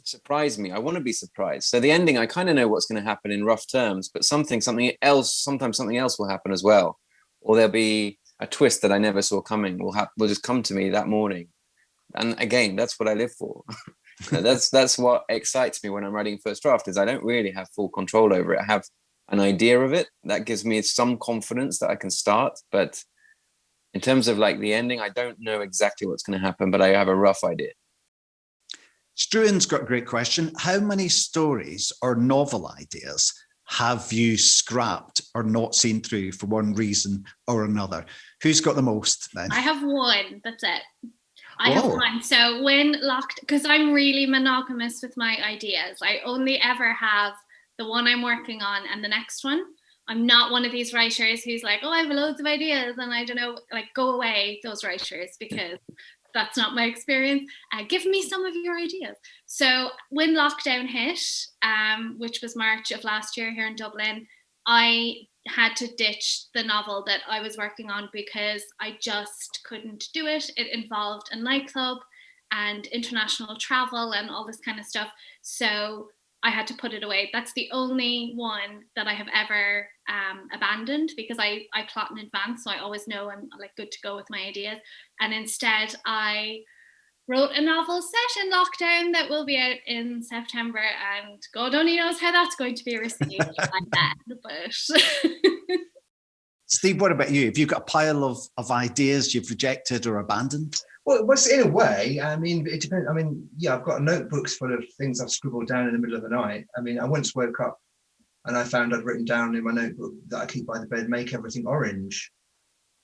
surprise me. I want to be surprised. So the ending, I kind of know what's going to happen in rough terms, but sometimes something else will happen as well, or there'll be a twist that I never saw coming will just come to me that morning. And again, that's what I live for. That's what excites me when I'm writing first draft, is I don't really have full control over it. I have an idea of it that gives me some confidence that I can start, but in terms of like the ending, I don't know exactly what's going to happen, but I have a rough idea. Struan's got a great question. How many stories or novel ideas have you scrapped or not seen through for one reason or another? Who's got the most then? I have one. That's it. I have one. So when because I'm really monogamous with my ideas. I only ever have the one I'm working on and the next one. I'm not one of these writers who's like, oh, I have loads of ideas and I don't know, like, go away, those writers, because that's not my experience. Give me some of your ideas. So when lockdown hit, which was March of last year here in Dublin, I had to ditch the novel that I was working on because I just couldn't do it. It involved a nightclub and international travel and all this kind of stuff. So I had to put it away. That's the only one that I have ever abandoned, because I plot in advance, so I always know I'm like good to go with my ideas. And instead I wrote a novel set in lockdown that will be out in September, and God only knows how that's going to be received like that. But Steve, what about you? Have you got a pile of ideas you've rejected or abandoned? Well, in a way, I mean, it depends. I mean, yeah, I've got notebooks full of things I've scribbled down in the middle of the night. I mean, I once woke up and I found I'd written down in my notebook that I keep by the bed, make everything orange.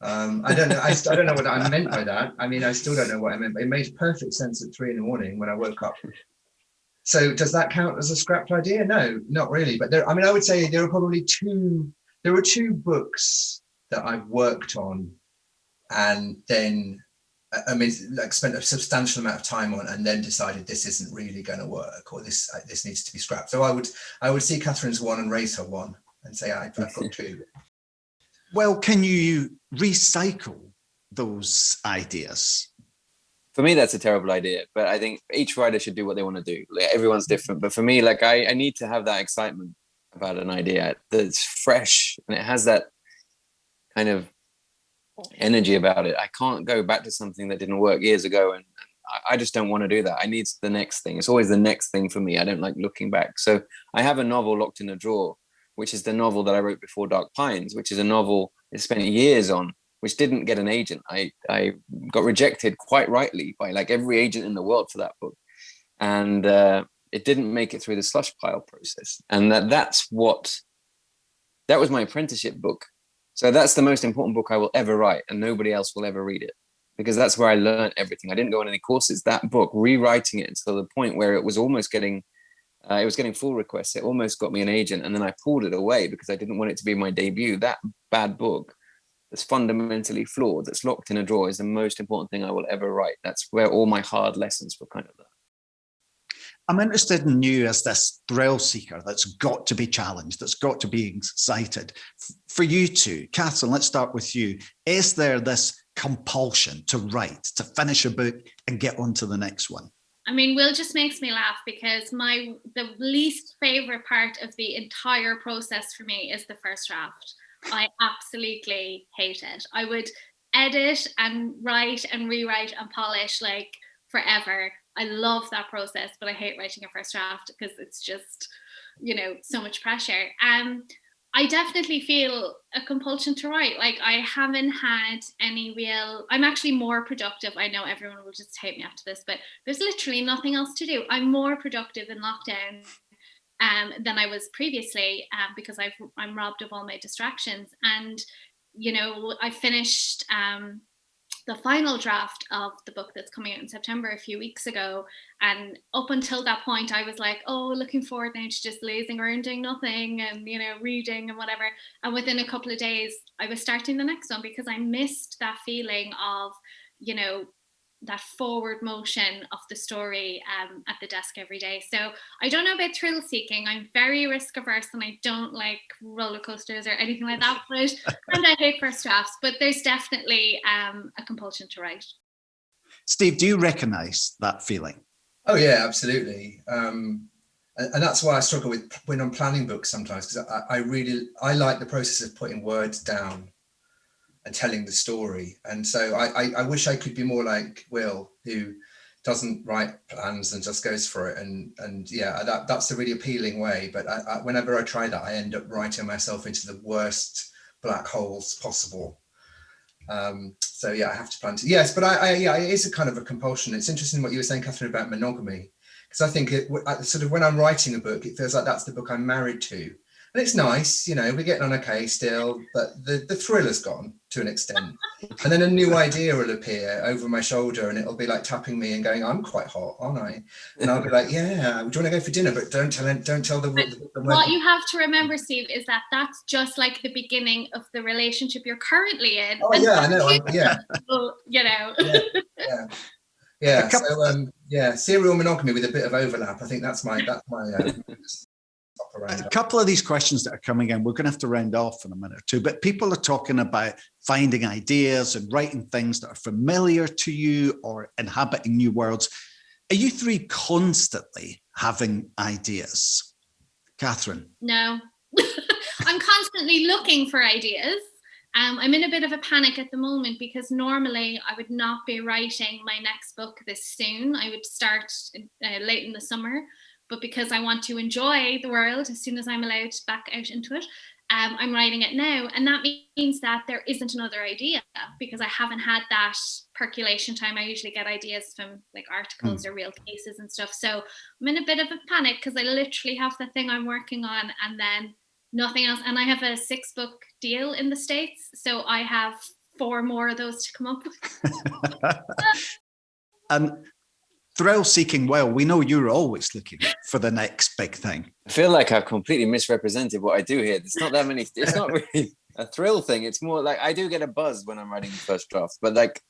I don't know. I don't know what I meant by that. I mean, I still don't know what I meant, but it made perfect sense at 3 a.m. when I woke up. So does that count as a scrapped idea? No, not really. But I mean, I would say there were two books that I've worked on and then, I mean, like spent a substantial amount of time on, and then decided this isn't really going to work, or this needs to be scrapped. So I would see Catherine's one and raise her one and say I've got two. Well, can you recycle those ideas? for me, that's a terrible idea. But I think each writer should do what they want to do. Like, everyone's different. But for me, like I need to have that excitement about an idea that's fresh and it has that kind of energy about it. I can't go back to something that didn't work years ago, and I just don't want to do that. I need the next thing. It's always the next thing for me. I don't like looking back. So I have a novel locked in a drawer, which is the novel that I wrote before Dark Pines, which is a novel I spent years on, which didn't get an agent. I got rejected quite rightly by like every agent in the world for that book. And it didn't make it through the slush pile process. And that was my apprenticeship book. So that's the most important book I will ever write, and nobody else will ever read it, because that's where I learned everything. I didn't go on any courses. That book, rewriting it until the point where it was almost getting, full requests. It almost got me an agent, and then I pulled it away because I didn't want it to be my debut. That bad book that's fundamentally flawed, that's locked in a drawer, is the most important thing I will ever write. That's where all my hard lessons were kind of learned. I'm interested in you as this thrill seeker that's got to be challenged, that's got to be excited. For you two, Catherine, let's start with you. Is there this compulsion to write, to finish a book and get on to the next one? I mean, Will just makes me laugh because the least favorite part of the entire process for me is the first draft. I absolutely hate it. I would edit and write and rewrite and polish like forever. I love that process, but I hate writing a first draft because it's just, so much pressure. I definitely feel a compulsion to write. Like, I haven't had any I'm actually more productive. I know everyone will just hate me after this, but there's literally nothing else to do. I'm more productive in lockdown than I was previously because I'm robbed of all my distractions. And, I finished the final draft of the book that's coming out in September a few weeks ago. And up until that point, I was like, looking forward now to just lazing around doing nothing and, reading and whatever. And within a couple of days, I was starting the next one because I missed that feeling of, that forward motion of the story at the desk every day. So I don't know about thrill seeking. I'm very risk averse and I don't like roller coasters or anything like that. And I hate first drafts, but there's definitely a compulsion to write. Steve, do you recognize that feeling? Oh yeah, absolutely. And that's why I struggle with when I'm planning books sometimes, because I like the process of putting words down and telling the story. And so I wish I could be more like Will, who doesn't write plans and just goes for it. And yeah, that's a really appealing way. But whenever I try that, I end up writing myself into the worst black holes possible. So yeah, I have to plan to. Yes, but it is a kind of a compulsion. It's interesting what you were saying, Catherine, about monogamy, because I think sort of when I'm writing a book, it feels like that's the book I'm married to. And it's nice, we're getting on okay still, but the thrill has gone to an extent. And then a new idea will appear over my shoulder and it'll be like tapping me and going, I'm quite hot, aren't I? And I'll be like, yeah, do you want to go for dinner? But don't tell the what you have to remember, Steve, is that that's just like the beginning of the relationship you're currently in. Oh, yeah, I know. Yeah. Yeah. So, serial monogamy with a bit of overlap. I think that's my a couple of these questions that are coming in, we're going to have to round off in a minute or two, but people are talking about finding ideas and writing things that are familiar to you or inhabiting new worlds. Are you three constantly having ideas? Catherine? No. I'm constantly looking for ideas. I'm in a bit of a panic at the moment because normally I would not be writing my next book this soon. I would start late in the summer. But because I want to enjoy the world as soon as I'm allowed back out into it, I'm writing it now. And that means that there isn't another idea because I haven't had that percolation time. I usually get ideas from like articles or real cases and stuff. So I'm in a bit of a panic because I literally have the thing I'm working on and then nothing else. And I have a 6-book deal in the States. So I have 4 more of those to come up with. Thrill-seeking, well, we know you're always looking for the next big thing. I feel like I've completely misrepresented what I do here. It's not that many. It's not really a thrill thing. It's more like I do get a buzz when I'm writing the first draft. But like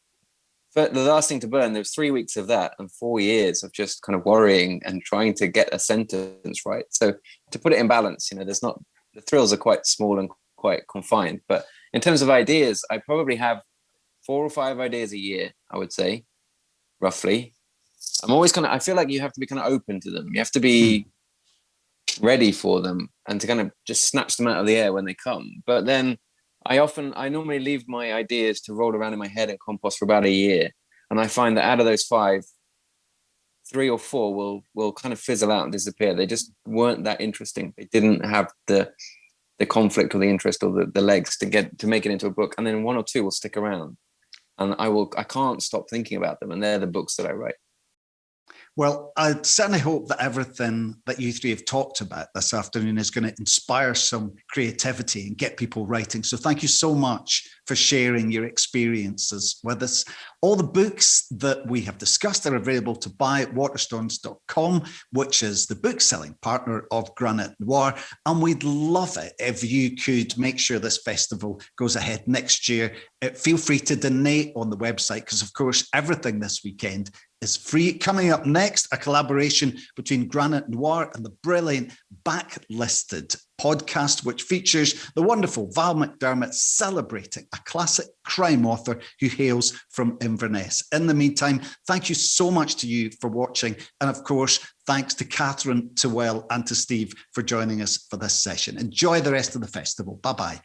for the last thing to burn, there's 3 weeks of that and 4 years of just kind of worrying and trying to get a sentence right. So to put it in balance, there's not, the thrills are quite small and quite confined. But in terms of ideas, I probably have 4 or 5 ideas a year, I would say. roughly. I'm always I feel like you have to be kind of open to them. You have to be ready for them and to kind of just snatch them out of the air when they come. But then I normally leave my ideas to roll around in my head at compost for about a year. And I find that out of those 5, 3 or 4 will kind of fizzle out and disappear. They just weren't that interesting. They didn't have the conflict or the interest or the legs to make it into a book. And then 1 or 2 will stick around. And I can't stop thinking about them. And they're the books that I write. Well, I certainly hope that everything that you 3 have talked about this afternoon is going to inspire some creativity and get people writing. So thank you so much for sharing your experiences with us. All the books that we have discussed are available to buy at waterstones.com, which is the book-selling partner of Granite Noir. And we'd love it if you could make sure this festival goes ahead next year. Feel free to donate on the website, because, of course, everything this weekend is free. Coming up next, a collaboration between Granite Noir and the brilliant Backlisted podcast, which features the wonderful Val McDermott celebrating a classic crime author who hails from Inverness. In the meantime, thank you so much to you for watching. And of course, thanks to Catherine, to Will, and to Steve for joining us for this session. Enjoy the rest of the festival. Bye-bye.